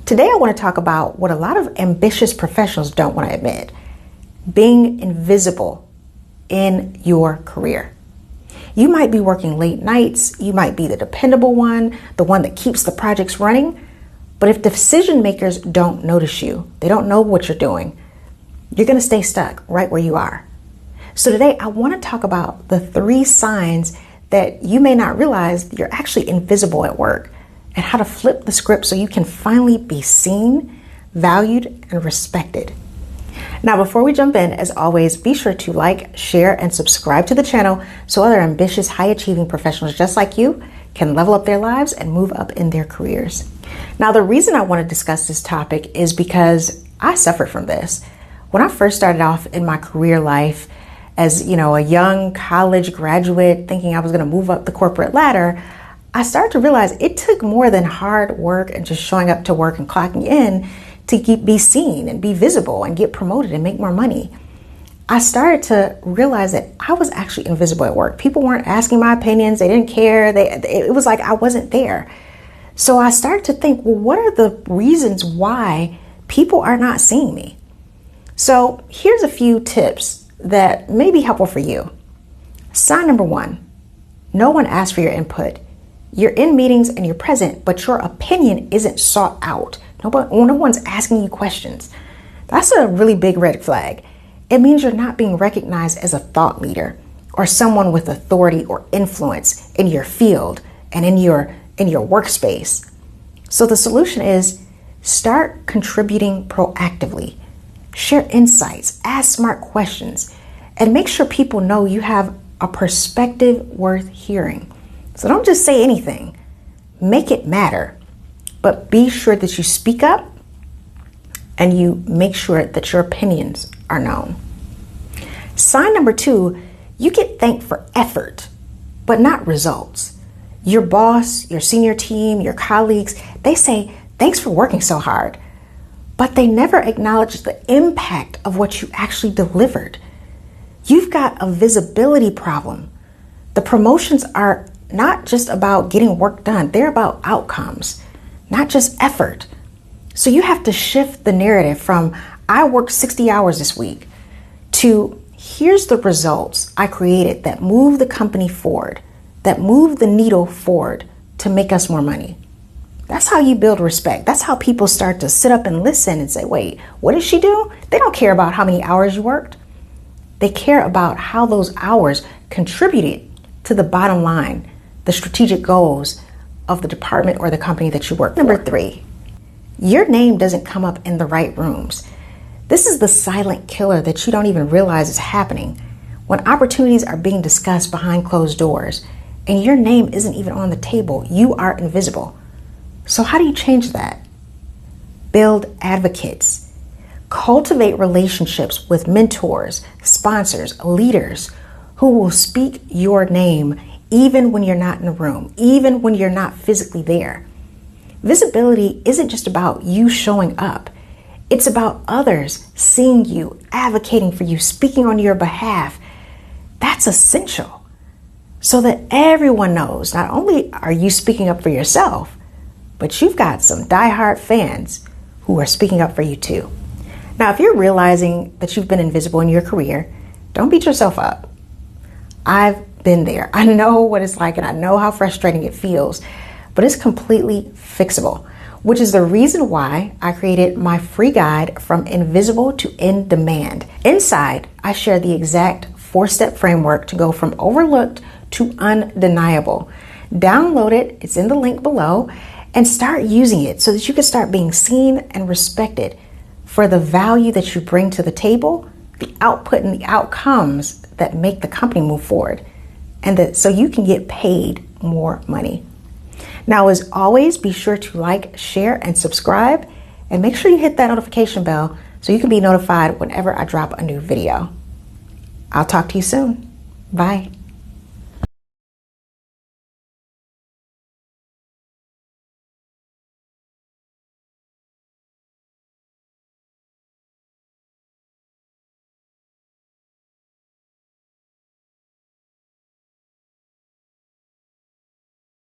Today I want to talk about what a lot of ambitious professionals don't want to admit: being invisible in your career. You might be working late nights, you might be the dependable one, the one that keeps the projects running, but if the decision makers don't notice you, they don't know what you're doing, you're going to stay stuck right where you are. So today I want to talk about the 3 signs that you may not realize you're actually invisible at work, and how to flip the script so you can finally be seen, valued, and respected. Now, before we jump in, as always, be sure to like, share, and subscribe to the channel so other ambitious, high-achieving professionals just like you can level up their lives and move up in their careers. Now, the reason I want to discuss this topic is because I suffered from this. When I first started off in my career life as, a young college graduate thinking I was going to move up the corporate ladder, I started to realize it took more than hard work and just showing up to work and clocking in to be seen and be visible and get promoted and make more money. I started to realize that I was actually invisible at work. People weren't asking my opinions. They didn't care. It was like I wasn't there. So I started to think, well, what are the reasons why people are not seeing me? So here's a few tips that may be helpful for you. Sign number 1, no one asked for your input. You're in meetings and you're present, but your opinion isn't sought out. No one's asking you questions. That's a really big red flag. It means you're not being recognized as a thought leader or someone with authority or influence in your field and in your workspace. So the solution is start contributing proactively. Share insights, ask smart questions, and make sure people know you have a perspective worth hearing. So don't just say anything. Make it matter. But be sure that you speak up and you make sure that your opinions are known. Sign number 2, you get thanked for effort, but not results. Your boss, your senior team, your colleagues, they say, thanks for working so hard, but they never acknowledge the impact of what you actually delivered. You've got a visibility problem. The promotions are not just about getting work done, they're about outcomes, not just effort. So you have to shift the narrative from I worked 60 hours this week to here's the results I created that move the company forward, that move the needle forward to make us more money. That's how you build respect. That's how people start to sit up and listen and say, wait, what did she do? They don't care about how many hours you worked. They care about how those hours contributed to the bottom line, the strategic goals of the department or the company that you work for. Number 3, your name doesn't come up in the right rooms. This is the silent killer that you don't even realize is happening when opportunities are being discussed behind closed doors and your name isn't even on the table. You are invisible. So how do you change that? Build advocates. Cultivate relationships with mentors, sponsors, leaders who will speak your name even when you're not in the room, even when you're not physically there. Visibility isn't just about you showing up. It's about others seeing you, advocating for you, speaking on your behalf. That's essential so that everyone knows not only are you speaking up for yourself, but you've got some diehard fans who are speaking up for you too. Now, if you're realizing that you've been invisible in your career, don't beat yourself up. I've been there. I know what it's like and I know how frustrating it feels, but it's completely fixable, which is the reason why I created my free guide From Invisible to In Demand. Inside, I share the exact 4-step framework to go from overlooked to undeniable. Download it, it's in the link below, and start using it so that you can start being seen and respected for the value that you bring to the table, the output and the outcomes that make the company move forward, and so you can get paid more money. Now, as always, be sure to like, share, and subscribe, and make sure you hit that notification bell so you can be notified whenever I drop a new video. I'll talk to you soon. Bye.